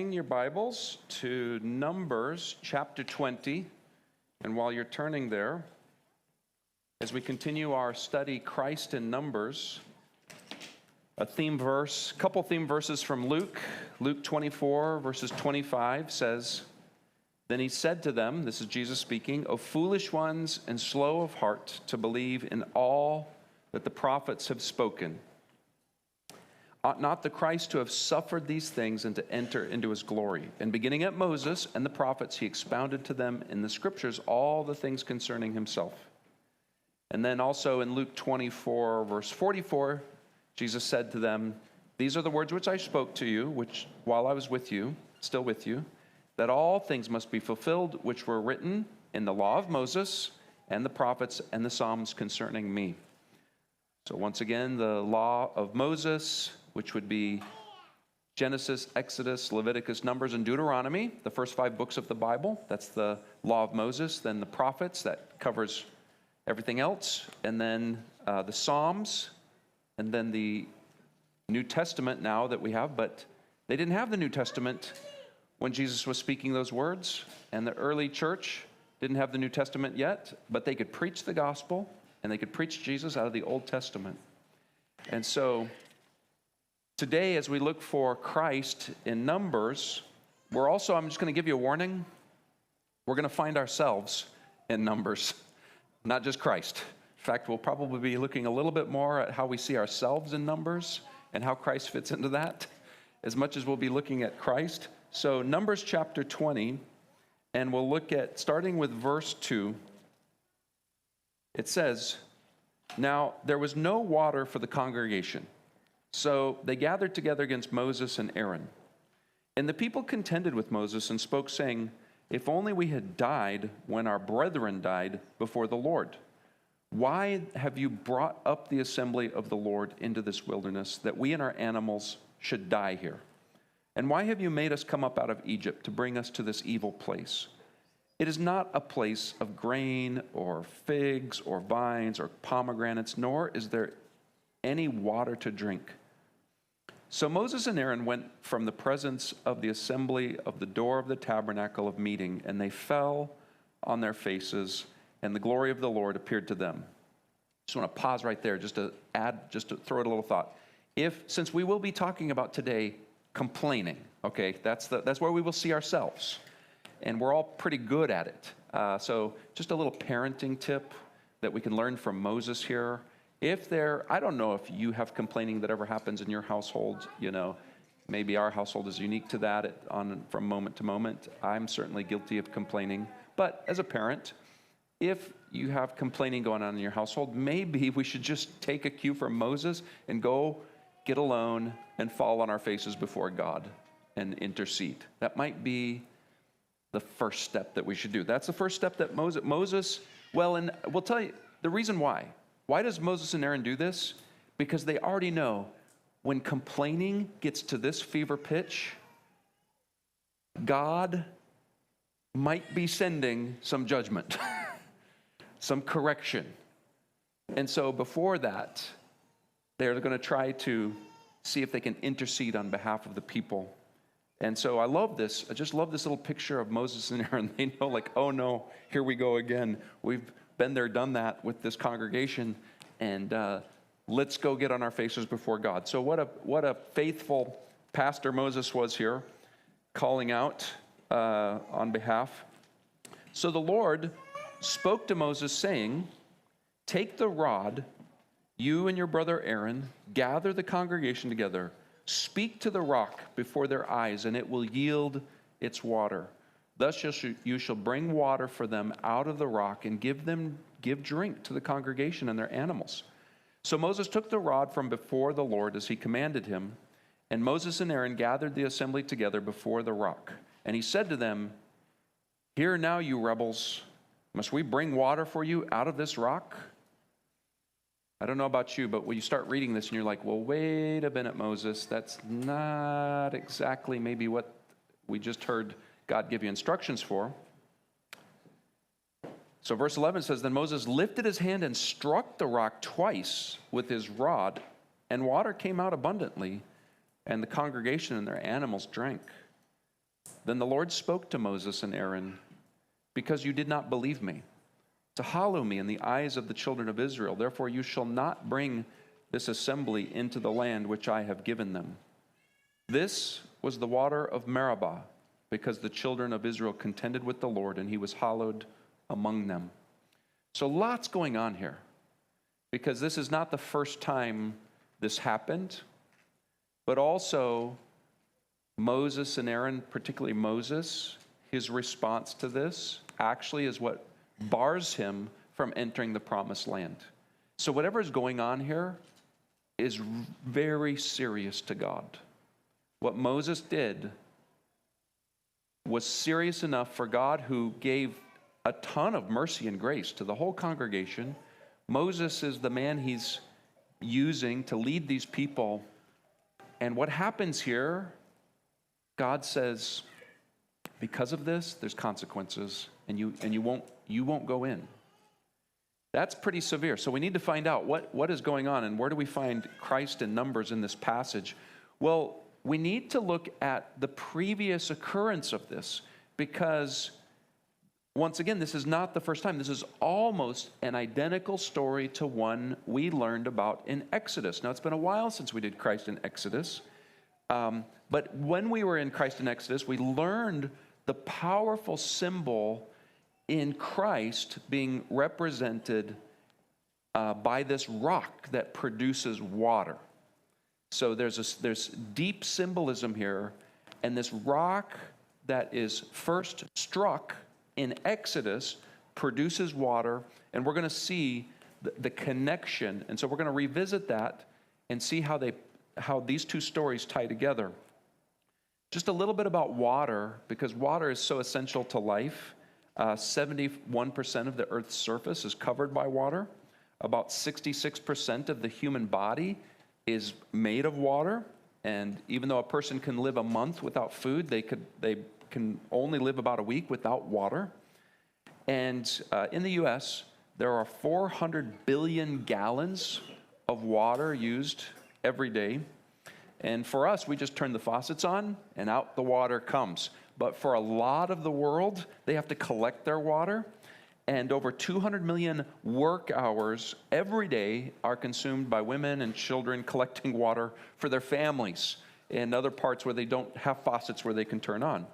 Your Bibles to Numbers chapter 20, and while you're turning there, as we continue our study, Christ in Numbers, couple theme verses from Luke 24, verses 25 says, "Then he said to them," this is Jesus speaking, "O foolish ones and slow of heart to believe in all that the prophets have spoken. Ought not the Christ to have suffered these things and to enter into his glory? And beginning at Moses and the prophets, he expounded to them in the scriptures all the things concerning himself." And then also in Luke 24, verse 44, Jesus said to them, "These are the words which I spoke to you, which while I was with you, still with you, that all things must be fulfilled which were written in the law of Moses and the prophets and the Psalms concerning me." So once again, the law of Moses, which would be Genesis, Exodus, Leviticus, Numbers, and Deuteronomy, the first 5 books of the Bible. That's the law of Moses. Then the prophets, that covers everything else. And then the Psalms, and then the New Testament now that we have. But they didn't have the New Testament when Jesus was speaking those words. And the early church didn't have the New Testament yet, but they could preach the gospel, and they could preach Jesus out of the Old Testament. And so today, as we look for Christ in Numbers, I'm just going to give you a warning. We're going to find ourselves in Numbers, not just Christ. In fact, we'll probably be looking a little bit more at how we see ourselves in Numbers and how Christ fits into that, as much as we'll be looking at Christ. So Numbers chapter 20, and we'll look at, starting with verse 2, it says, "Now there was no water for the congregation. So they gathered together against Moses and Aaron. And the people contended with Moses and spoke, saying, 'If only we had died when our brethren died before the Lord. Why have you brought up the assembly of the Lord into this wilderness, that we and our animals should die here? And why have you made us come up out of Egypt to bring us to this evil place? It is not a place of grain or figs or vines or pomegranates, nor is there any water to drink.' So Moses and Aaron went from the presence of the assembly of the door of the tabernacle of meeting, and they fell on their faces, and the glory of the Lord appeared to them." Just want to pause right there, just to throw it a little thought. Since we will be talking about today complaining, okay, that's where we will see ourselves, and we're all pretty good at it. So just a little parenting tip that we can learn from Moses here. I don't know if you have complaining that ever happens in your household. Maybe our household is unique to that from moment to moment. I'm certainly guilty of complaining. But as a parent, if you have complaining going on in your household, maybe we should just take a cue from Moses and go get alone and fall on our faces before God and intercede. That might be the first step that we should do. That's the first step that Moses, and we'll tell you the reason why. Why does Moses and Aaron do this? Because they already know when complaining gets to this fever pitch, God might be sending some judgment, some correction. And so before that, they're going to try to see if they can intercede on behalf of the people. And so I love this. I just love this little picture of Moses and Aaron. They know, like, oh no, here we go again. We've been there, done that with this congregation, and let's go get on our faces before God. So what a faithful pastor Moses was here, calling out on behalf. So the Lord spoke to Moses, saying, "Take the rod, you and your brother Aaron, gather the congregation together, speak to the rock before their eyes, and it will yield its water. Thus you shall bring water for them out of the rock, and give drink to the congregation and their animals." So Moses took the rod from before the Lord as he commanded him, and Moses and Aaron gathered the assembly together before the rock. And he said to them, "Hear now, you rebels, must we bring water for you out of this rock?" I don't know about you, but when you start reading this and you're like, well, wait a minute, Moses, that's not exactly maybe what we just heard God give you instructions for. So verse 11 says, "Then Moses lifted his hand and struck the rock twice with his rod, and water came out abundantly, and the congregation and their animals drank. Then the Lord spoke to Moses and Aaron, because you did not believe me, to hallow me in the eyes of the children of Israel. Therefore you shall not bring this assembly into the land which I have given them. This was the water of Meribah, because the children of Israel contended with the Lord, and he was hallowed among them. So lots going on here, because this is not the first time this happened, but also Moses and Aaron, particularly Moses, his response to this actually is what bars him from entering the promised land. So whatever is going on here is very serious to God. What Moses did was serious enough for God, who gave a ton of mercy and grace to the whole congregation. Moses is the man he's using to lead these people. And what happens here, God says, because of this, there's consequences, and you won't go in. That's pretty severe. So we need to find out what is going on, and where do we find Christ in Numbers in this passage? Well, we need to look at the previous occurrence of this, because once again, this is not the first time. This is almost an identical story to one we learned about in Exodus. Now, it's been a while since we did Christ in Exodus. But when we were in Christ in Exodus, we learned the powerful symbol in Christ being represented by this rock that produces water. So there's deep symbolism here, and this rock that is first struck in Exodus produces water, and we're going to see the connection. And so we're going to revisit that and see how these two stories tie together. Just a little bit about water, because water is so essential to life. 71% of the Earth's surface is covered by water. About 66% of the human body is made of water. And even though a person can live a month without food, they can only live about a week without water. And in the U.S., there are 400 billion gallons of water used every day. And for us, we just turn the faucets on and out the water comes. But for a lot of the world, they have to collect their water. And over 200 million work hours every day are consumed by women and children collecting water for their families in other parts where they don't have faucets where they can turn on.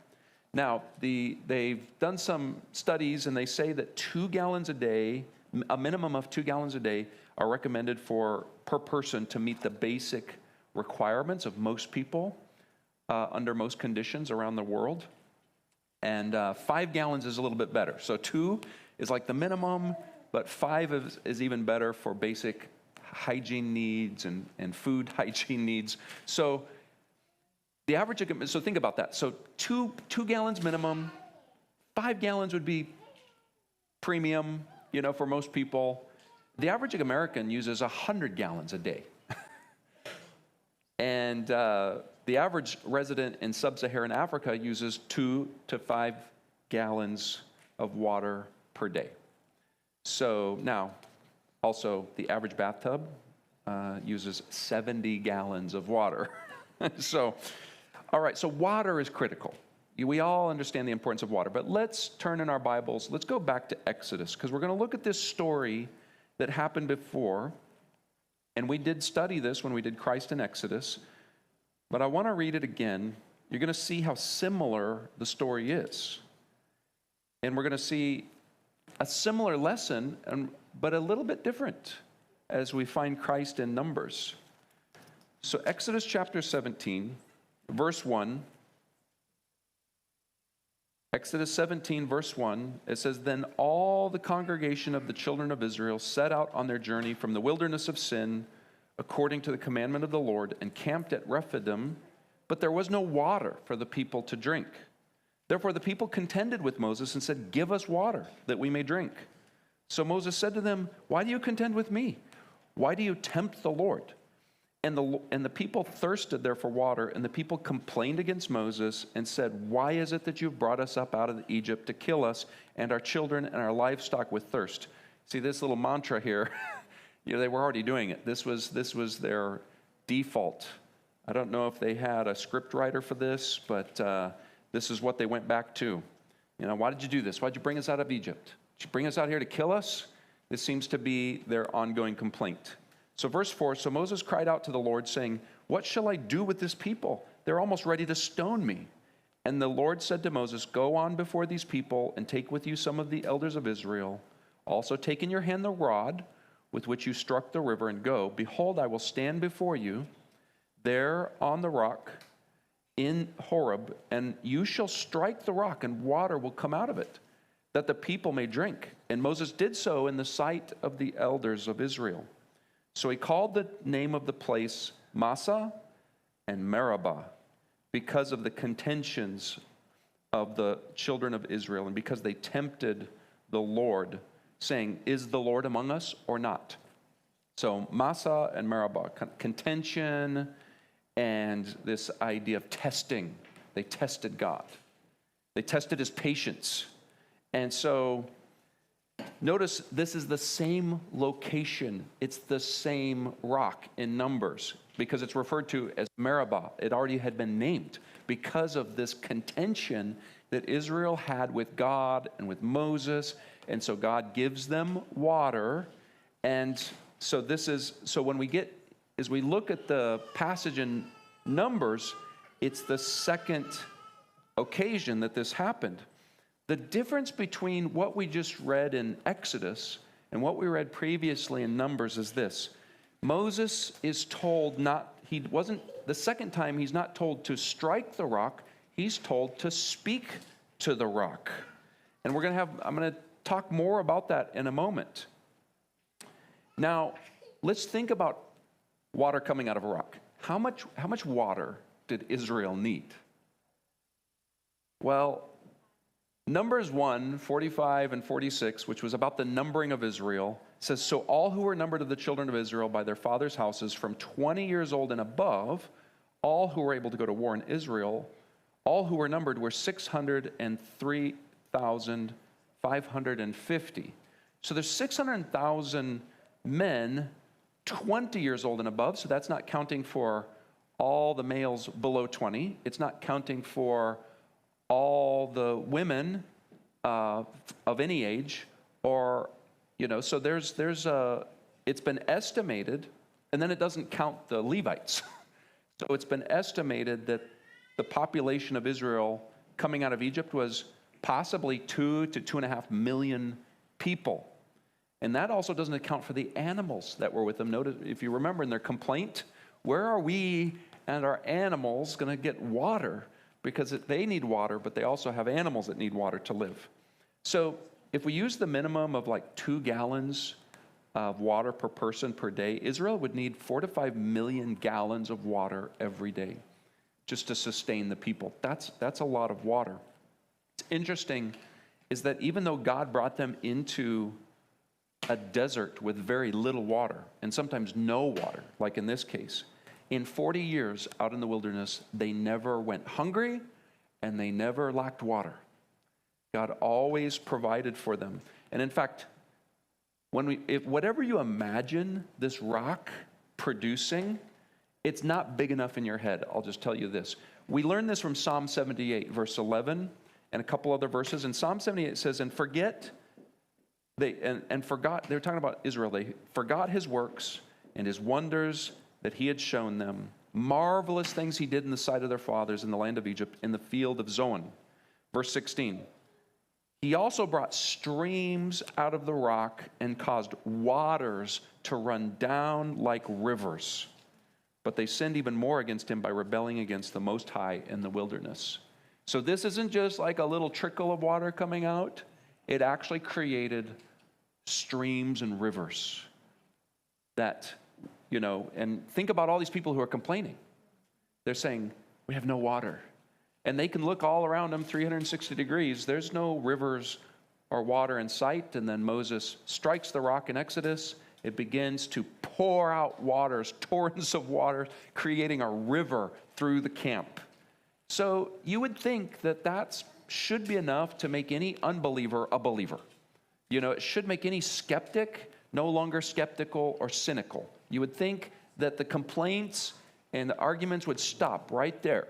Now, they've done some studies, and they say that 2 gallons a day, a minimum of 2 gallons a day, are recommended per person to meet the basic requirements of most people under most conditions around the world. And 5 gallons is a little bit better. So 2 is like the minimum, but 5 is even better for basic hygiene needs and food hygiene needs. So the average, so think about that. So 2 gallons minimum, 5 gallons would be premium, for most people. The average American uses 100 gallons a day. And the average resident in sub-Saharan Africa uses 2 to 5 gallons of water per day. So now, also, the average bathtub uses 70 gallons of water. So, all right, so water is critical. We all understand the importance of water, but let's turn in our Bibles. Let's go back to Exodus, because we're going to look at this story that happened before. And we did study this when we did Christ in Exodus, but I want to read it again. You're going to see how similar the story is. And we're going to see a similar lesson, but a little bit different as we find Christ in Numbers. So Exodus chapter 17, verse 1. Exodus 17, verse 1, it says, "Then all the congregation of the children of Israel set out on their journey from the wilderness of Sin, according to the commandment of the Lord, and camped at Rephidim, but there was no water for the people to drink. Therefore the people contended with Moses and said, 'Give us water, that we may drink.' So Moses said to them, 'Why do you contend with me? Why do you tempt the Lord?' And the people thirsted there for water, and the people complained against Moses and said, 'Why is it that you've brought us up out of Egypt to kill us and our children and our livestock with thirst?'" See this little mantra here, they were already doing it. This was their default. I don't know if they had a script writer for this, but this is what they went back to. Why did you do this? Why did you bring us out of Egypt? Did you bring us out here to kill us? This seems to be their ongoing complaint. So verse 4, so Moses cried out to the Lord, saying, what shall I do with this people? They're almost ready to stone me. And the Lord said to Moses, go on before these people and take with you some of the elders of Israel. Also take in your hand the rod with which you struck the river, and go. Behold, I will stand before you there on the rock in Horeb, and you shall strike the rock, and water will come out of it, that the people may drink. And Moses did so in the sight of the elders of Israel. So he called the name of the place Massah and Meribah, because of the contentions of the children of Israel, and because they tempted the Lord, saying, is the Lord among us or not? So Massah and Meribah, contention and this idea of testing. They tested God. They tested his patience. And so notice this is the same location. It's the same rock in Numbers, because it's referred to as Meribah. It already had been named because of this contention that Israel had with God and with Moses. And so God gives them water. And so as we look at the passage in Numbers, it's the second occasion that this happened. The difference between what we just read in Exodus and what we read previously in Numbers is this. Moses is told the second time he's not told to strike the rock, he's told to speak to the rock. And I'm going to talk more about that in a moment. Now, let's think about water coming out of a rock. How much water did Israel need? Well, Numbers 1, 45 and 46, which was about the numbering of Israel, says, so all who were numbered of the children of Israel by their fathers' houses from 20 years old and above, all who were able to go to war in Israel, all who were numbered were 603,550. So there's 600,000 men 20 years old and above, so that's not counting for all the males below 20. It's not counting for all the women of any age, or, so it's been estimated, and then it doesn't count the Levites. So it's been estimated that the population of Israel coming out of Egypt was possibly 2 to 2.5 million people. And that also doesn't account for the animals that were with them. Notice, if you remember in their complaint, where are we and our animals going to get water? Because they need water, but they also have animals that need water to live. So if we use the minimum of like 2 gallons of water per person per day, Israel would need 4 to 5 million gallons of water every day just to sustain the people. That's a lot of water. It's interesting is that even though God brought them into a desert with very little water, and sometimes no water, like in this case, in 40 years out in the wilderness, they never went hungry and they never lacked water. God always provided for them. And in fact, whatever you imagine this rock producing, it's not big enough in your head. I'll just tell you this. We learned this from Psalm 78, verse 11, and a couple other verses. In Psalm 78, it says, they were talking about Israel. They forgot his works and his wonders that he had shown them, marvelous things he did in the sight of their fathers in the land of Egypt, in the field of Zoan. Verse 16, he also brought streams out of the rock and caused waters to run down like rivers. But they sinned even more against him by rebelling against the Most High in the wilderness. So this isn't just like a little trickle of water coming out. It actually created streams and rivers that, and think about all these people who are complaining. They're saying, we have no water. And they can look all around them 360 degrees. There's no rivers or water in sight. And then Moses strikes the rock in Exodus. It begins to pour out waters, torrents of water, creating a river through the camp. So you would think that should be enough to make any unbeliever a believer. It should make any skeptic no longer skeptical or cynical. You would think that the complaints and the arguments would stop right there.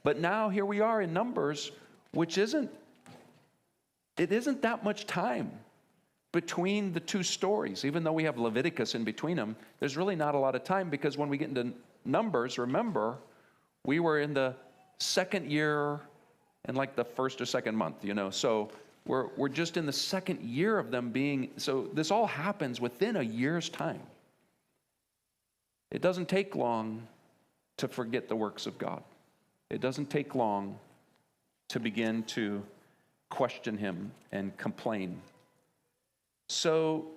But now here we are in Numbers, which isn't that much time between the two stories. Even though we have Leviticus in between them, there's really not a lot of time, because when we get into Numbers, remember, we were in the second year and like the first or second month, so we're just in the second year of them being, so this all happens within a year's time. It doesn't take long to forget the works of God. It doesn't take long to begin to question him and complain. So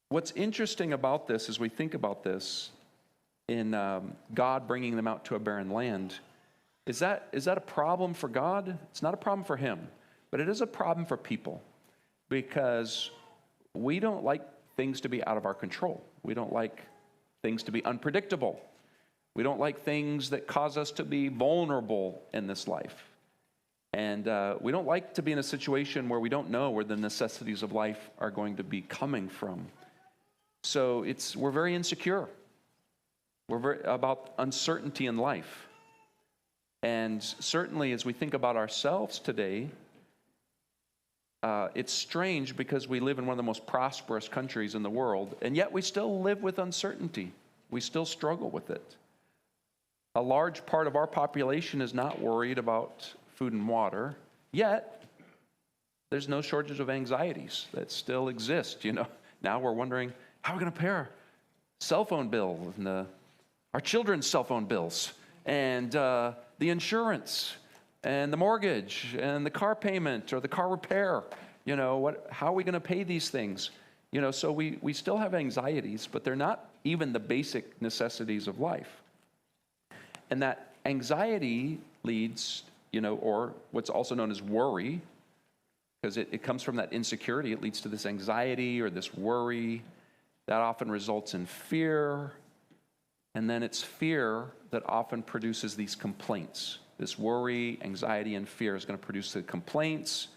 what's interesting about this as we think about this in God bringing them out to a barren land, is that a problem for God? It's not a problem for him, but it is a problem for people, because we don't like things to be out of our control. We don't like things to be unpredictable. We don't like things that cause us to be vulnerable in this life. And we don't like to be in a situation where we don't know where the necessities of life are going to be coming from. So we're very insecure. We're very about uncertainty in life. And certainly as we think about ourselves today, it's strange because we live in one of the most prosperous countries in the world, and yet we still live with uncertainty. We still struggle with it. A large part of our population is not worried about food and water, yet there's no shortage of anxieties that still exist. Now we're wondering, how are we going to pay our cell phone bill and our children's cell phone bills, and the insurance and the mortgage and the car payment or the car repair. How are we going to pay these things? So we still have anxieties, but they're not even the basic necessities of life. And that anxiety leads, or what's also known as worry, because it comes from that insecurity. It leads to this anxiety or this worry that often results in fear. And then it's fear that often produces these complaints. This worry, anxiety, and fear is going to produce the complaints,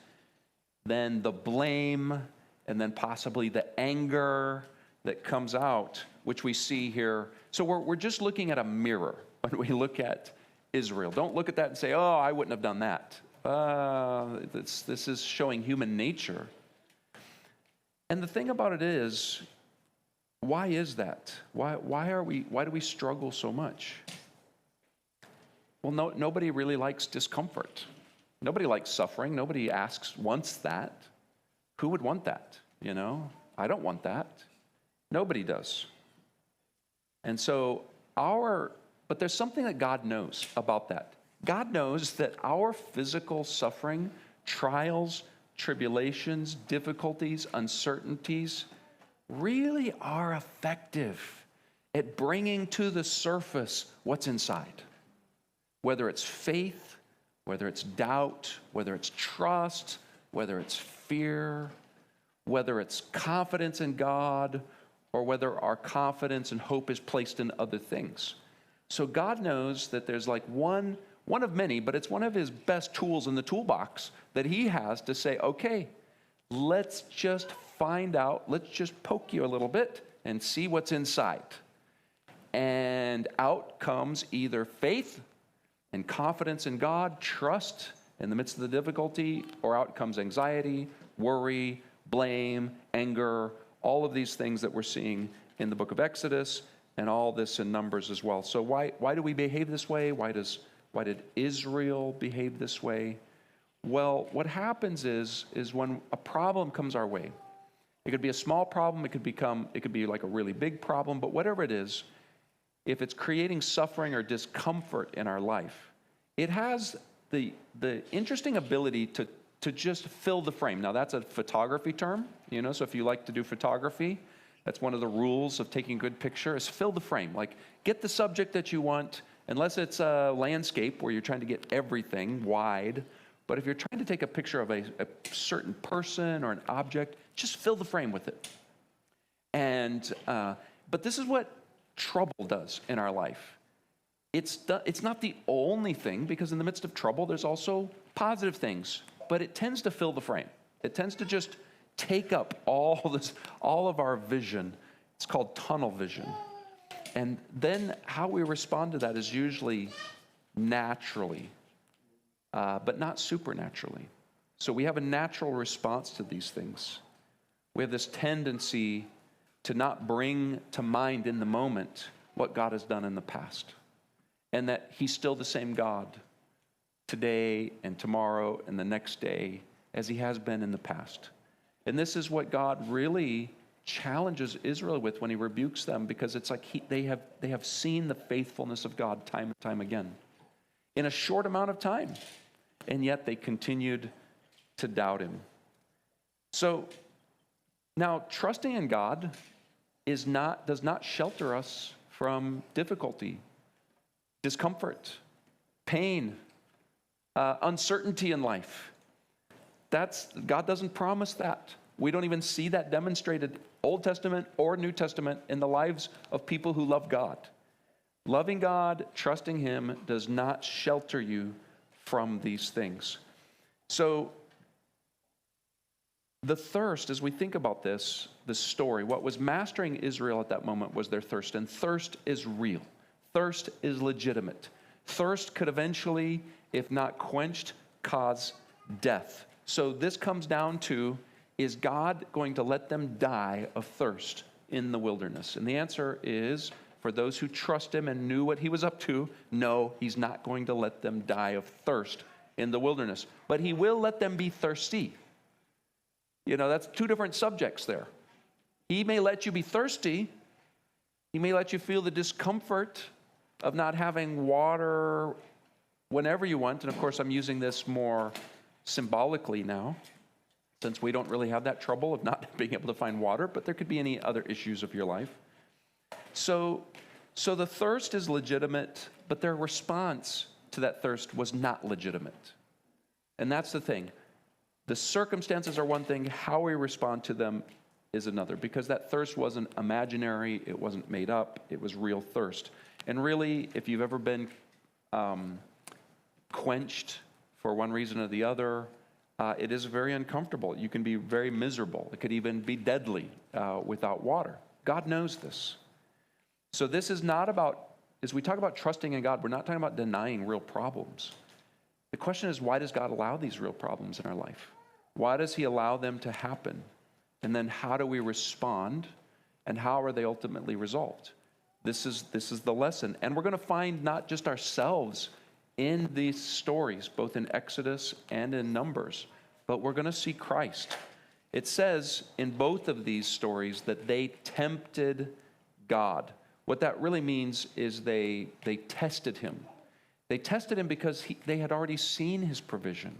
then the blame, and then possibly the anger that comes out, which we see here. So we're just looking at a mirror when we look at Israel. Don't look at that and say, oh, I wouldn't have done that. This is showing human nature. And the thing about it is, why is that? Why do we struggle so much? Well, nobody really likes discomfort. Nobody likes suffering. Nobody wants that. Who would want that? I don't want that. Nobody does. And so but there's something that God knows about that. God knows that our physical suffering, trials, tribulations, difficulties, uncertainties really are effective at bringing to the surface what's inside. Whether it's faith, whether it's doubt, whether it's trust, whether it's fear, whether it's confidence in God, or whether our confidence and hope is placed in other things. So God knows that there's like one of many, but it's one of his best tools in the toolbox that he has to say, okay, let's just find out, let's just poke you a little bit and see what's inside. And out comes either faith and confidence in God, trust in the midst of the difficulty, or out comes anxiety, worry, blame, anger, all of these things that we're seeing in the book of Exodus, and all this in Numbers as well. So why do we behave this way? Why did Israel behave this way? Well, what happens is when a problem comes our way, it could be a small problem, it could be like a really big problem, but whatever it is, if it's creating suffering or discomfort in our life, it has the interesting ability to just fill the frame. Now that's a photography term, so if you like to do photography, that's one of the rules of taking a good picture, is fill the frame. Like, get the subject that you want, unless it's a landscape where you're trying to get everything wide. But if you're trying to take a picture of a certain person or an object, just fill the frame with it. And but this is what trouble does in our life. It's not the only thing, because in the midst of trouble, there's also positive things. But it tends to fill the frame. It tends to just take up all of our vision. It's called tunnel vision. And then how we respond to that is usually naturally, but not supernaturally. So we have a natural response to these things. We have this tendency to not bring to mind in the moment what God has done in the past, and that he's still the same God today and tomorrow and the next day as he has been in the past. And this is what God really challenges Israel with when he rebukes them, because it's like they have seen the faithfulness of God time and time again in a short amount of time, and yet they continued to doubt him. So now trusting in God does not shelter us from difficulty, discomfort, pain, uncertainty in life. God doesn't promise that. We don't even see that demonstrated, Old Testament or New Testament, in the lives of people who love God. Loving God, trusting him, does not shelter you from these things. So the thirst, as we think about this story, what was mastering Israel at that moment was their thirst. And thirst is real. Thirst is legitimate. Thirst could eventually, if not quenched, cause death. So this comes down to, is God going to let them die of thirst in the wilderness? And the answer is, for those who trust him and knew what he was up to, no, he's not going to let them die of thirst in the wilderness. But he will let them be thirsty. You know, that's two different subjects there. He may let you be thirsty. He may let you feel the discomfort of not having water whenever you want. And of course, I'm using this more symbolically now, since we don't really have that trouble of not being able to find water, but there could be any other issues of your life. So the thirst is legitimate, but their response to that thirst was not legitimate. And that's the thing. The circumstances are one thing, how we respond to them is another, because that thirst wasn't imaginary, it wasn't made up, it was real thirst. And really, if you've ever been quenched for one reason or the other, it is very uncomfortable. You can be very miserable. It could even be deadly without water. God knows this. So this is not about, as we talk about trusting in God, we're not talking about denying real problems. The question is, why does God allow these real problems in our life? Why does he allow them to happen? And then how do we respond? And how are they ultimately resolved? This is the lesson. And we're going to find not just ourselves in these stories, both in Exodus and in Numbers, but we're going to see Christ. It says in both of these stories that they tempted God. What that really means is they tested him. They tested him because they had already seen his provision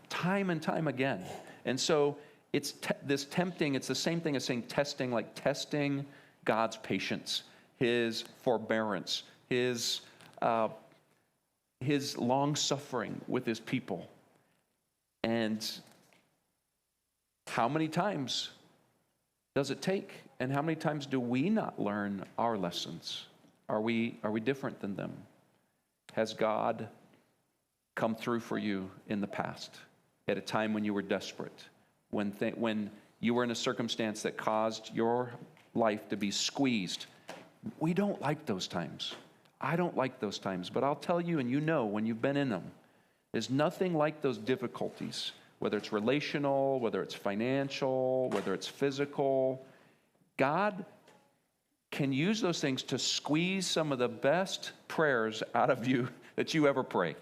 time and time again. And so it's this tempting, it's the same thing as saying testing, like testing God's patience, his forbearance, his long-suffering with his people. And how many times does it take? And how many times do we not learn our lessons? Are we different than them? Has God come through for you in the past at a time when you were desperate, when you were in a circumstance that caused your life to be squeezed? We don't like those times. I don't like those times, but I'll tell you, and you know when you've been in them, there's nothing like those difficulties, whether it's relational, whether it's financial, whether it's physical. God can use those things to squeeze some of the best prayers out of you that you ever pray,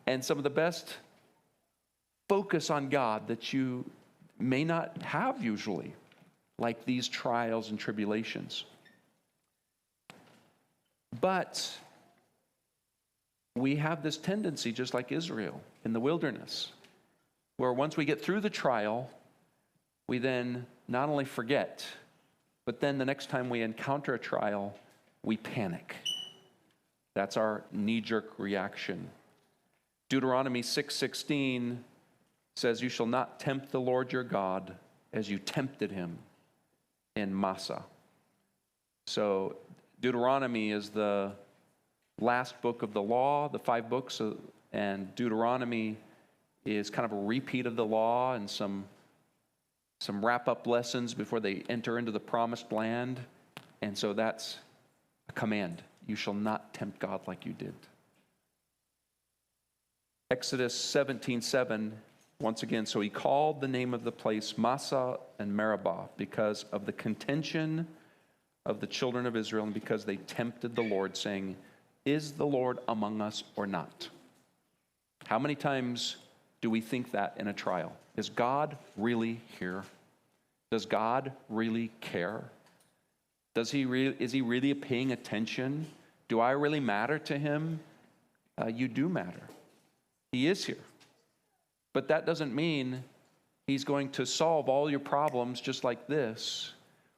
and some of the best focus on God that you may not have usually, like these trials and tribulations. But we have this tendency, just like Israel in the wilderness, where once we get through the trial, we then not only forget, but then the next time we encounter a trial, we panic. That's our knee-jerk reaction. Deuteronomy 6:16 says, "You shall not tempt the Lord your God as you tempted him in Massah." So Deuteronomy is the last book of the law, the 5 books, and Deuteronomy is kind of a repeat of the law and some wrap-up lessons before they enter into the promised land. And so that's a command. You shall not tempt God like you did. Exodus 17:7, once again, so he called the name of the place Massah and Meribah because of the contention of the children of Israel and because they tempted the Lord, saying, is the Lord among us or not? How many times do we think that in a trial? Is God really here? Does God really care? Is he really paying attention? Do I really matter to him? You do matter. He is here. But that doesn't mean he's going to solve all your problems just like this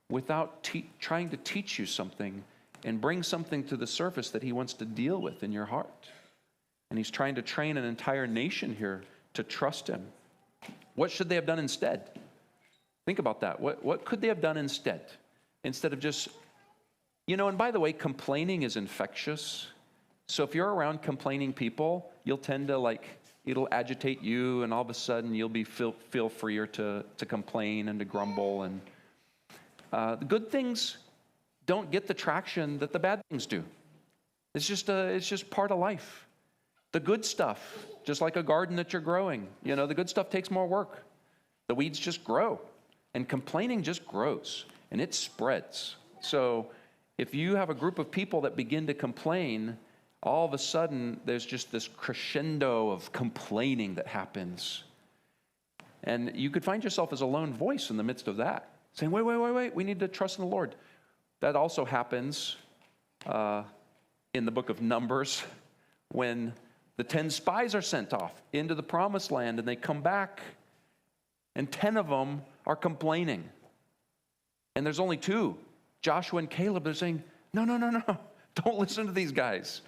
without trying to teach you something and bring something to the surface that he wants to deal with in your heart. And he's trying to train an entire nation here to trust him. What should they have done instead? Think about that. What could they have done instead? Instead of just, and by the way, complaining is infectious. So if you're around complaining people, you'll tend to it'll agitate you, and all of a sudden you'll be feel freer to complain and to grumble. And the good things don't get the traction that the bad things do. It's just part of life. The good stuff, just like a garden that you're growing, the good stuff takes more work. The weeds just grow, and complaining just grows, and it spreads. So if you have a group of people that begin to complain, all of a sudden, there's just this crescendo of complaining that happens. And you could find yourself as a lone voice in the midst of that, saying, wait, we need to trust in the Lord. That also happens in the book of Numbers when the 10 spies are sent off into the promised land, and they come back, and 10 of them are complaining. And there's only 2, Joshua and Caleb. They're saying, no, don't listen to these guys.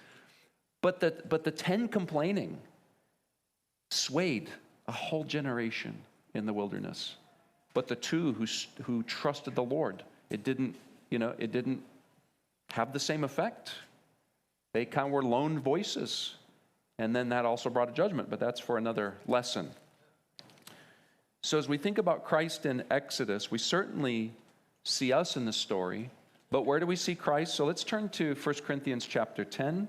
But the 10 complaining swayed a whole generation in the wilderness. But the 2 who trusted the Lord, it didn't have the same effect. They kind of were lone voices. And then that also brought a judgment, but that's for another lesson. So as we think about Christ in Exodus, we certainly see us in the story, but where do we see Christ? So let's turn to 1 Corinthians chapter 10.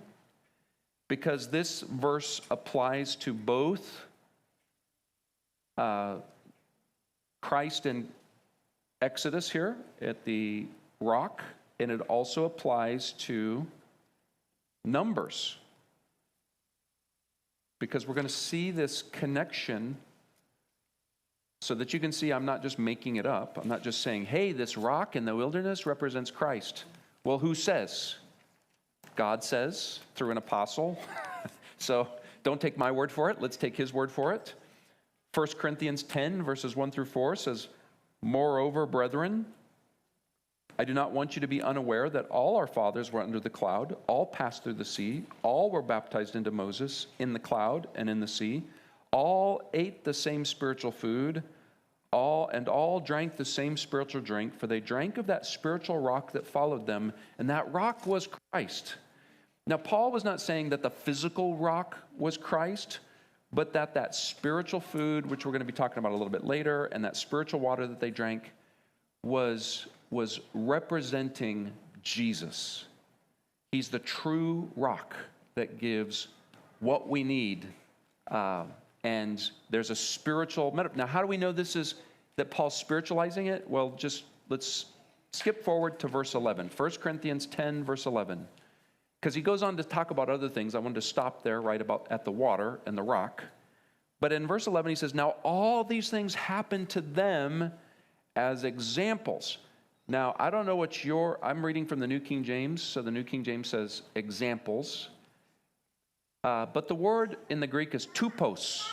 Because this verse applies to both Christ in Exodus here at the rock, and it also applies to Numbers. Because we're going to see this connection so that you can see I'm not just making it up. I'm not just saying, hey, this rock in the wilderness represents Christ. Well, who says? God says through an apostle. So don't take my word for it. Let's take his word for it. 1 Corinthians 10, verses 1 through 4 says, moreover, brethren, I do not want you to be unaware that all our fathers were under the cloud, all passed through the sea, all were baptized into Moses in the cloud and in the sea, all ate the same spiritual food, all drank the same spiritual drink, for they drank of that spiritual rock that followed them, and that rock was Christ. Now, Paul was not saying that the physical rock was Christ, but that spiritual food, which we're going to be talking about a little bit later, and that spiritual water that they drank was representing Jesus. He's the true rock that gives what we need. And there's a spiritual metaphor. Now, how do we know that Paul's spiritualizing it? Well, let's skip forward to verse 11. 1 Corinthians 10, verse 11. Because he goes on to talk about other things. I wanted to stop there right about at the water and the rock. But in verse 11, he says, now all these things happen to them as examples. Now, I don't know I'm reading from the New King James, so the New King James says examples. But the word in the Greek is tupos,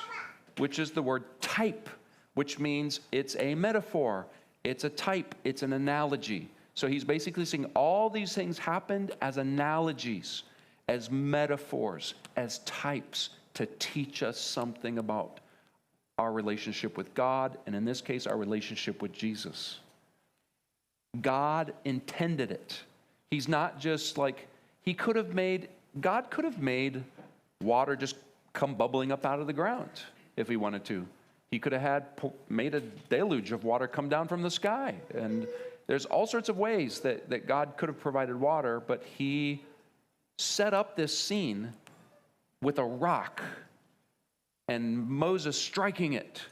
which is the word type, which means it's a metaphor, it's a type, it's an analogy. So he's basically saying all these things happened as analogies, as metaphors, as types to teach us something about our relationship with God, and in this case, our relationship with Jesus. God intended it. He's not just like, God could have made water just come bubbling up out of the ground if he wanted to. He could have made a deluge of water come down from the sky. And there's all sorts of ways that God could have provided water, but he set up this scene with a rock and Moses striking it,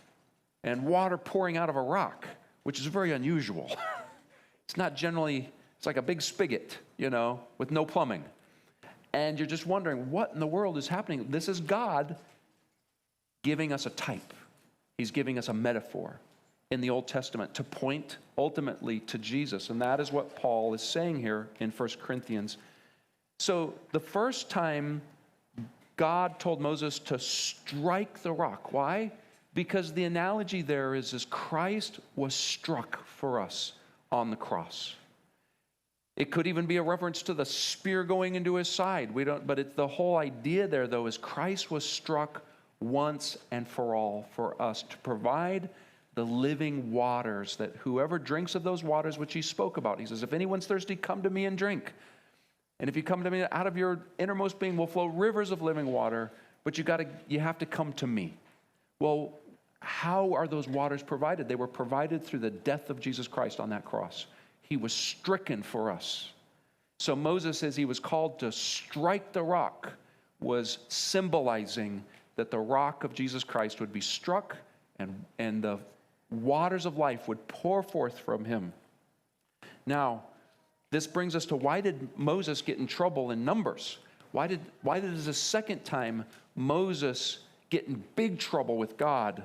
and water pouring out of a rock, which is very unusual. It's not generally, it's like a big spigot, with no plumbing. And you're just wondering, what in the world is happening? This is God giving us a type. He's giving us a metaphor in the Old Testament to point ultimately to Jesus. And that is what Paul is saying here in 1 Corinthians. So the first time God told Moses to strike the rock. Why? Because the analogy there is Christ was struck for us on the cross. It could even be a reference to the spear going into his side. But it's the whole idea there, though, is Christ was struck once and for all for us to provide the living waters, that whoever drinks of those waters which he spoke about. He says, if anyone's thirsty, come to me and drink. And if you come to me, out of your innermost being will flow rivers of living water, but you have to come to me. Well, how are those waters provided? They were provided through the death of Jesus Christ on that cross. He was stricken for us. So Moses, as he was called to strike the rock, was symbolizing that the rock of Jesus Christ would be struck and the waters of life would pour forth from him. Now, this brings us to, why did Moses get in trouble in Numbers? Why did the second time Moses get in big trouble with God?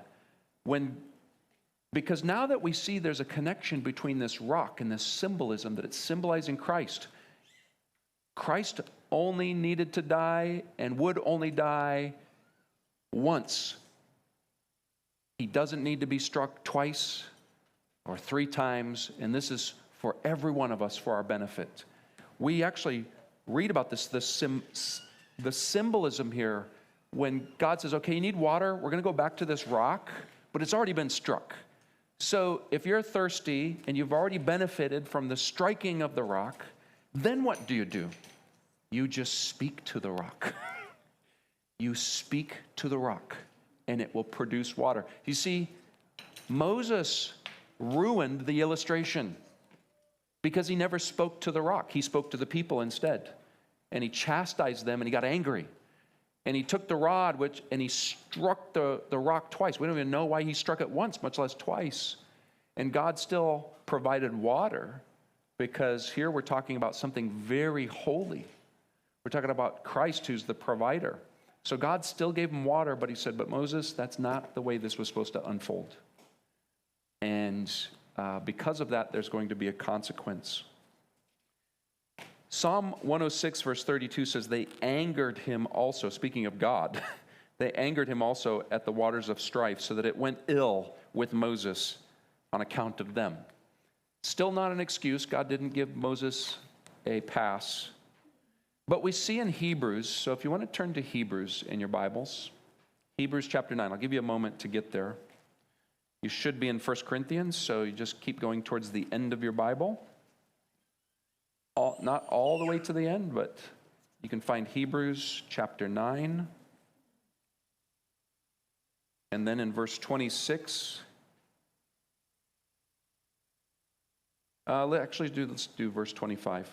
Because now that we see there's a connection between this rock and this symbolism, that it's symbolizing Christ. Christ only needed to die and would only die once. He doesn't need to be struck twice or 3 times, and this is for every one of us for our benefit. We actually read about this, the symbolism here, when God says, okay, you need water, we're going to go back to this rock, but it's already been struck. So if you're thirsty and you've already benefited from the striking of the rock, then what do? You just speak to the rock. You speak to the rock, and it will produce water. You see, Moses ruined the illustration because he never spoke to the rock. He spoke to the people instead. And he chastised them, and he got angry. And he took the rod, and he struck the rock twice. We don't even know why he struck it once, much less twice. And God still provided water, because here we're talking about something very holy. We're talking about Christ, who's the provider. So God still gave him water, but he said, but Moses, that's not the way this was supposed to unfold. And because of that, there's going to be a consequence. Psalm 106, verse 32 says, they angered him also, speaking of God, they angered him also at the waters of strife, so that it went ill with Moses on account of them. Still not an excuse. God didn't give Moses a pass. But we see in Hebrews, so if you want to turn to Hebrews in your Bibles, Hebrews chapter 9, I'll give you a moment to get there. You should be in 1 Corinthians, so you just keep going towards the end of your Bible. Not all the way to the end, but you can find Hebrews chapter 9. And then in verse 26, let's do verse 25.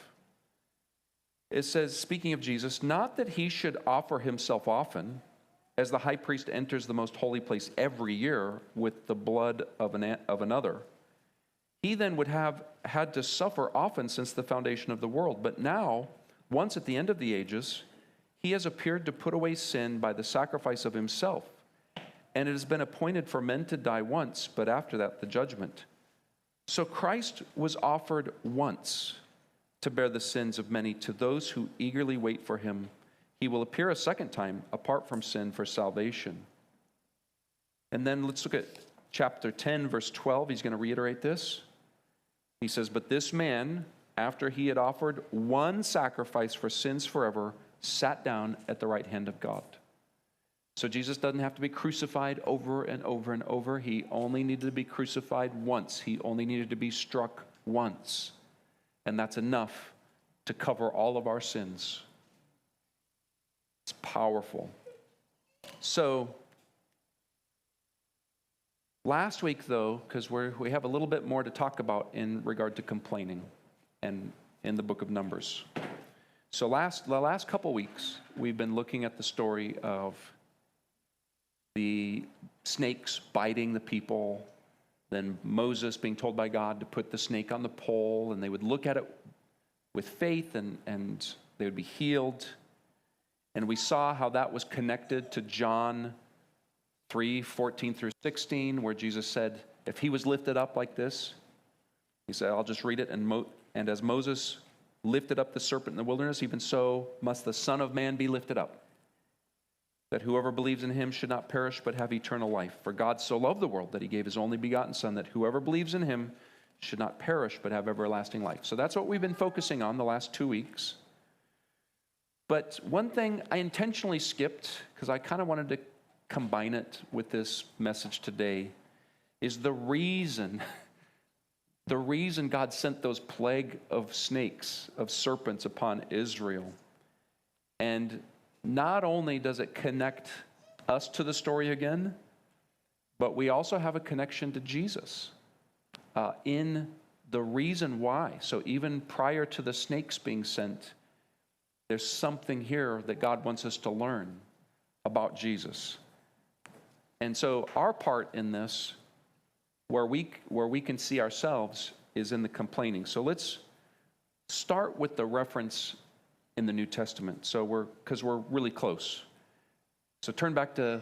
It says, speaking of Jesus, not that he should offer himself often, as the high priest enters the most holy place every year with the blood of another. He then would have had to suffer often since the foundation of the world. But now, once at the end of the ages, he has appeared to put away sin by the sacrifice of himself. And it has been appointed for men to die once, but after that, the judgment. So Christ was offered once to bear the sins of many. To those who eagerly wait for him, he will appear a second time apart from sin for salvation. And then let's look at chapter 10, verse 12. He's going to reiterate this. He says, but this man, after he had offered one sacrifice for sins forever, sat down at the right hand of God. So Jesus doesn't have to be crucified over and over and over. He only needed to be crucified once. He only needed to be struck once. And that's enough to cover all of our sins. It's powerful. So, last week, though, because we have a little bit more to talk about in regard to complaining and in the book of Numbers. So the last couple weeks, we've been looking at the story of the snakes biting the people, then Moses being told by God to put the snake on the pole, and they would look at it with faith and they would be healed. And we saw how that was connected to John 3:14 through 16, where Jesus said, if he was lifted up like this, he said, I'll just read it, and as Moses lifted up the serpent in the wilderness, even so must the Son of Man be lifted up, that whoever believes in him should not perish but have eternal life. For God so loved the world that he gave his only begotten Son, that whoever believes in him should not perish but have everlasting life. So that's what we've been focusing on the last 2 weeks. But one thing I intentionally skipped, because I kind of wanted to combine it with this message today, is the reason God sent those plague of snakes, of serpents upon Israel. And not only does it connect us to the story again, but we also have a connection to Jesus in the reason why. So even prior to the snakes being sent, there's something here that God wants us to learn about Jesus. And so our part in this, where we can see ourselves, is in the complaining. So let's start with the reference in the New Testament. So because we're really close. So turn back to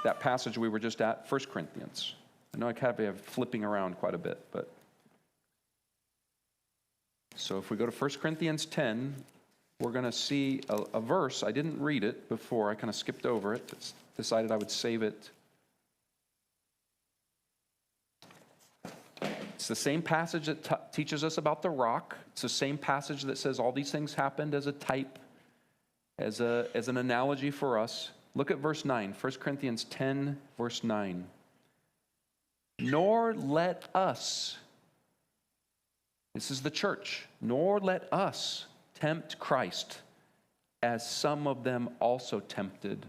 that passage we were just at, 1 Corinthians. I know I kind of have flipping around quite a bit, but so if we go to 1 Corinthians 10, we're going to see a verse. I didn't read it before. I kind of skipped over it. Decided I would save it. It's the same passage that teaches us about the rock. It's the same passage that says all these things happened as a type, as an analogy for us. Look at verse 9, 1 Corinthians 10, verse 9. Nor let us, this is the church, nor let us tempt Christ, as some of them also tempted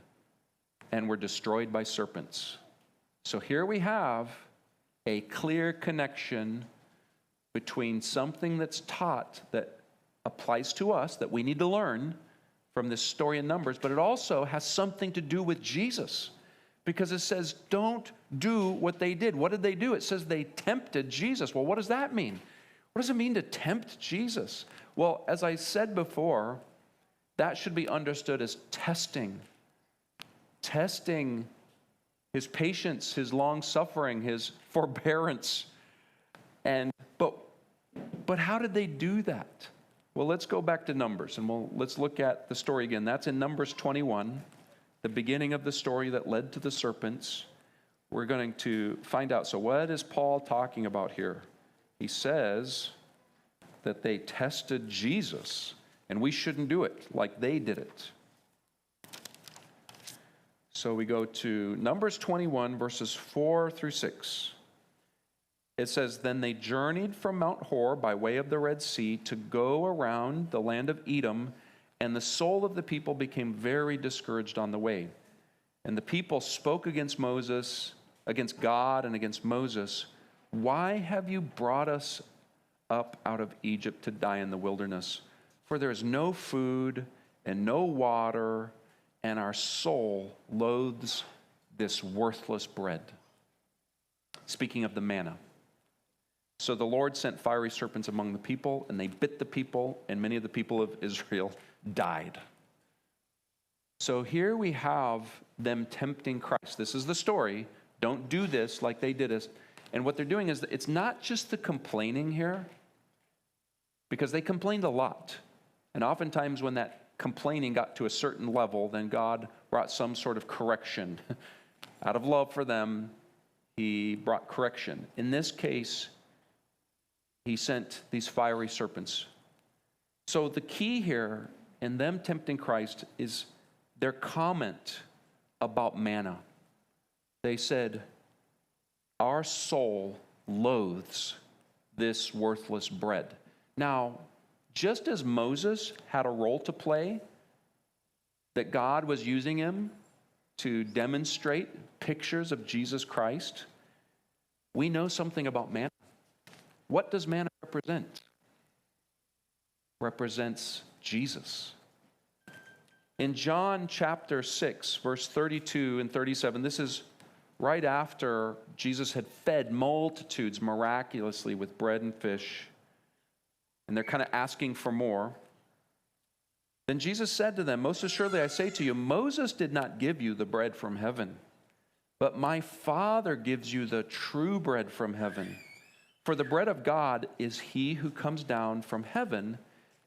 and were destroyed by serpents. So here we have a clear connection between something that's taught that applies to us, that we need to learn from this story in Numbers, but it also has something to do with Jesus. Because it says, don't do what they did. What did they do? It says they tempted Jesus. Well, what does that mean? What does it mean to tempt Jesus? Well, as I said before, that should be understood as testing. Testing his patience, his long-suffering, his forbearance. But how did they do that? Well, let's go back to Numbers, and let's look at the story again. That's in Numbers 21, the beginning of the story that led to the serpents. We're going to find out. So what is Paul talking about here? He says that they tested Jesus, and we shouldn't do it like they did it. So we go to Numbers 21, verses 4 through 6. It says, Then they journeyed from Mount Hor by way of the Red Sea to go around the land of Edom, and the soul of the people became very discouraged on the way. And the people spoke against Moses, against God and against Moses. Why have you brought us up out of Egypt to die in the wilderness? For there is no food and no water, and our soul loathes this worthless bread. Speaking of the manna. So the Lord sent fiery serpents among the people, and they bit the people, and many of the people of Israel died. So here we have them tempting Christ. This is the story. Don't do this like they did us. And what they're doing is, it's not just the complaining here, because they complained a lot. And oftentimes when that complaining got to a certain level, then God brought some sort of correction. Out of love for them, he brought correction. In this case, he sent these fiery serpents. So the key here in them tempting Christ is their comment about manna. They said, our soul loathes this worthless bread. Now, just as Moses had a role to play, that God was using him to demonstrate pictures of Jesus Christ, we know something about manna. What does manna represent? Represents Jesus. In John chapter 6, verse 32 and 37, this is right after Jesus had fed multitudes miraculously with bread and fish, and they're kind of asking for more. Then Jesus said to them, "Most assuredly I say to you, Moses did not give you the bread from heaven, but my Father gives you the true bread from heaven. For the bread of God is he who comes down from heaven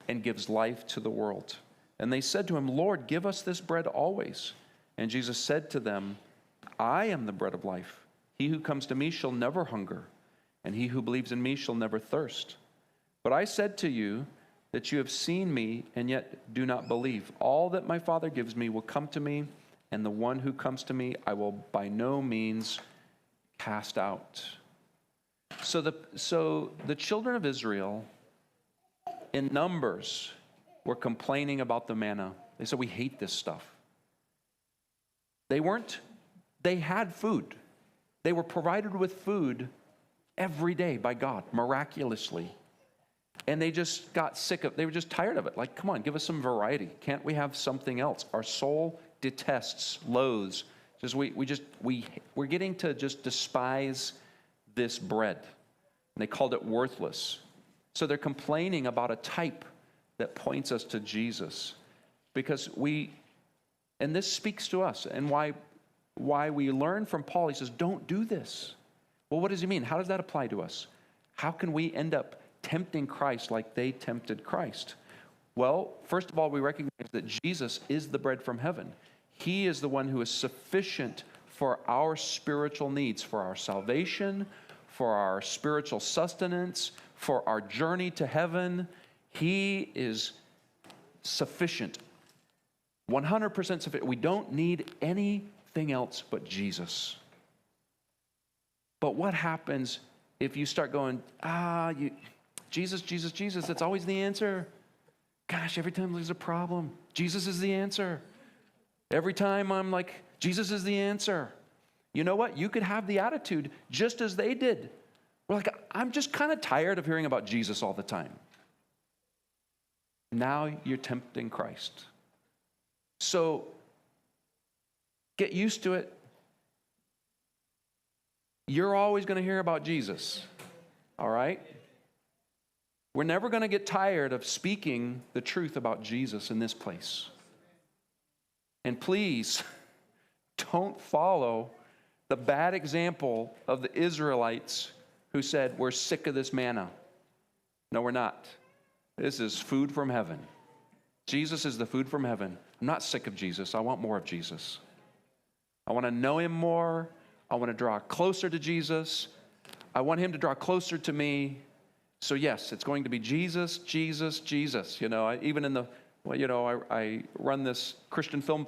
and gives life to the world." And they said to him, "Lord, give us this bread always." And Jesus said to them, "I am the bread of life. He who comes to me shall never hunger, and he who believes in me shall never thirst. But I said to you that you have seen me and yet do not believe. All that my Father gives me will come to me, and the one who comes to me I will by no means cast out." So the children of Israel in Numbers were complaining about the manna. They said, "We hate this stuff." They had food. They were provided with food every day by God, miraculously. And they just got they were just tired of it. Like, come on, give us some variety. Can't we have something else? Our soul detests, loathes. We're getting to just despise this bread. And they called it worthless. So they're complaining about a type that points us to Jesus. Because and this speaks to us, and why we learn from Paul. He says, don't do this. Well, what does he mean? How does that apply to us? How can we end up tempting Christ like they tempted Christ? Well, first of all, we recognize that Jesus is the bread from heaven. He is the one who is sufficient for our spiritual needs, for our salvation, for our spiritual sustenance, for our journey to heaven. He is sufficient, 100% sufficient. We don't need anything else but Jesus. But what happens if you start going, Jesus, Jesus, Jesus, that's always the answer. Gosh, every time there's a problem, Jesus is the answer. Every time I'm like, Jesus is the answer. You know what? You could have the attitude just as they did. We're like, I'm just kind of tired of hearing about Jesus all the time. Now you're tempting Christ. So get used to it. You're always going to hear about Jesus. All right? We're never going to get tired of speaking the truth about Jesus in this place. And please, don't follow the bad example of the Israelites who said, we're sick of this manna. No, we're not. This is food from heaven. Jesus is the food from heaven. I'm not sick of Jesus. I want more of Jesus. I want to know him more. I want to draw closer to Jesus. I want him to draw closer to me. So yes, it's going to be Jesus, Jesus, Jesus. You know, I run this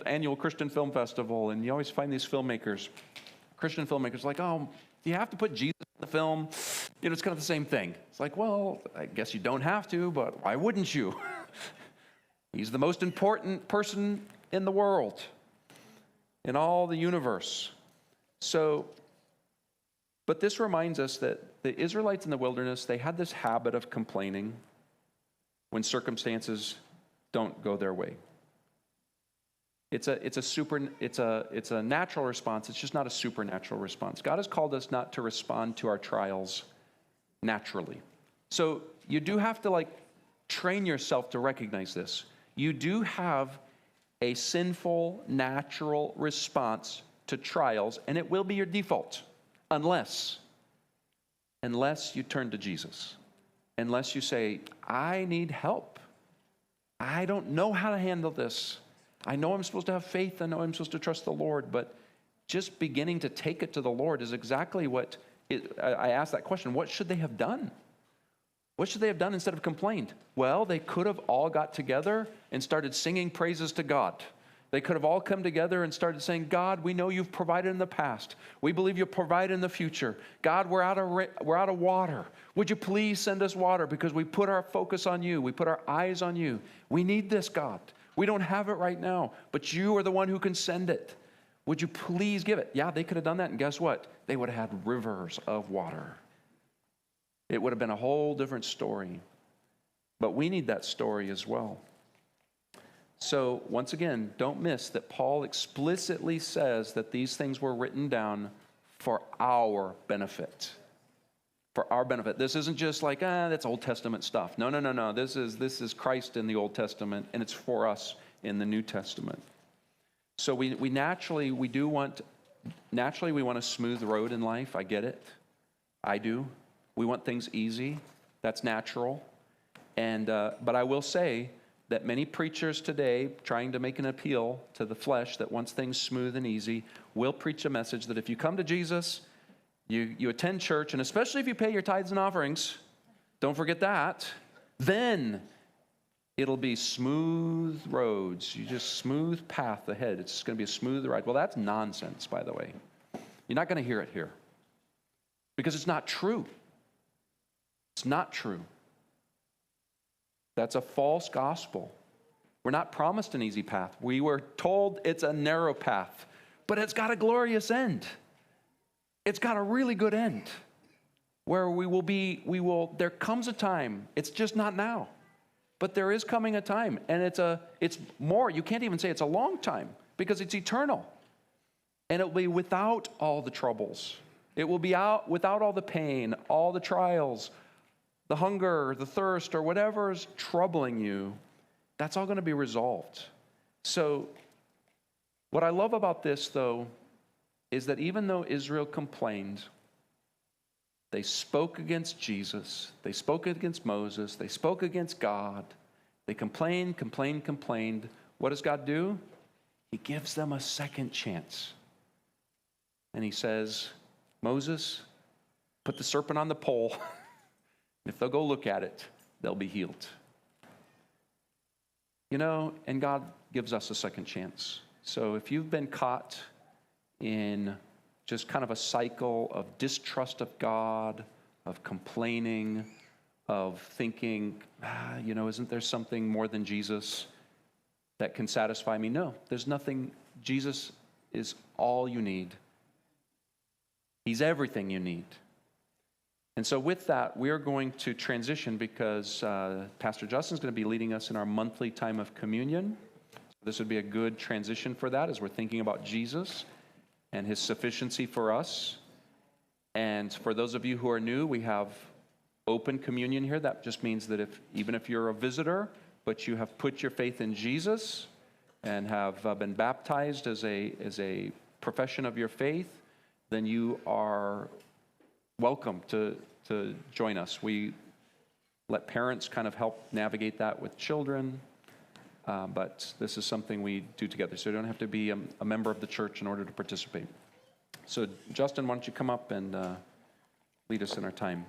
annual Christian film festival, and you always find these Christian filmmakers like, oh, do you have to put Jesus in the film? You know, it's kind of the same thing. It's like, well, I guess you don't have to, but why wouldn't you? He's the most important person in the world, in all the universe. So, but this reminds us that the Israelites in the wilderness, they had this habit of complaining when circumstances don't go their way. It's a natural response. It's just not a supernatural response. God has called us not to respond to our trials naturally. So you do have to train yourself to recognize this. You do have a sinful, natural response to trials, and it will be your default unless you turn to Jesus. Unless you say, I need help. I don't know how to handle this. I know I'm supposed to have faith. I know I'm supposed to trust the Lord, but just beginning to take it to the Lord is exactly what I asked that question. What should they have done? What should they have done instead of complained? Well, they could have all got together and started singing praises to God. They could have all come together and started saying, God, we know you've provided in the past. We believe you'll provide in the future. God, we're out of water. Would you please send us water, because we put our focus on you. We put our eyes on you. We need this, God. We don't have it right now, but you are the one who can send it. Would you please give it? Yeah, they could have done that, and guess what? They would have had rivers of water. It would have been a whole different story. But we need that story as well. So once again, don't miss that Paul explicitly says that these things were written down for our benefit. For our benefit. This isn't just like, that's Old Testament stuff. No. This is Christ in the Old Testament, and it's for us in the New Testament. So we naturally want a smooth road in life. I get it. I do. We want things easy. That's natural. And but I will say that many preachers today, trying to make an appeal to the flesh that wants things smooth and easy, will preach a message that if you come to Jesus, you attend church, and especially if you pay your tithes and offerings, don't forget that, then it'll be smooth roads. You just smooth path ahead. It's just going to be a smooth ride. Well, that's nonsense, by the way. You're not going to hear it here because it's not true. It's not true. That's a false gospel. We're not promised an easy path. We were told it's a narrow path, but it's got a glorious end. It's got a really good end where there comes a time, it's just not now, but there is coming a time, and it's more, you can't even say it's a long time because it's eternal, and it will be without all the troubles. It will be without all the pain, all the trials, the hunger, the thirst, or whatever is troubling you. That's all going to be resolved. So what I love about this, though, is that even though Israel complained, they spoke against Jesus, they spoke against Moses, they spoke against God, they complained. What does God do? He gives them a second chance. And he says, Moses, put the serpent on the pole. If they'll go look at it, they'll be healed. And God gives us a second chance. So if you've been caught in just kind of a cycle of distrust of God, of complaining, of thinking, isn't there something more than Jesus that can satisfy me? No, there's nothing. Jesus is all you need. He's everything you need. And so with that, we are going to transition because Pastor Justin's going to be leading us in our monthly time of communion. This would be a good transition for that as we're thinking about Jesus and his sufficiency for us. And for those of you who are new, we have open communion here. That just means that even if you're a visitor, but you have put your faith in Jesus and have been baptized as a profession of your faith, then you are welcome to join us. We let parents kind of help navigate that with children. But this is something we do together. So you don't have to be a member of the church in order to participate. So Justin, why don't you come up and lead us in our time.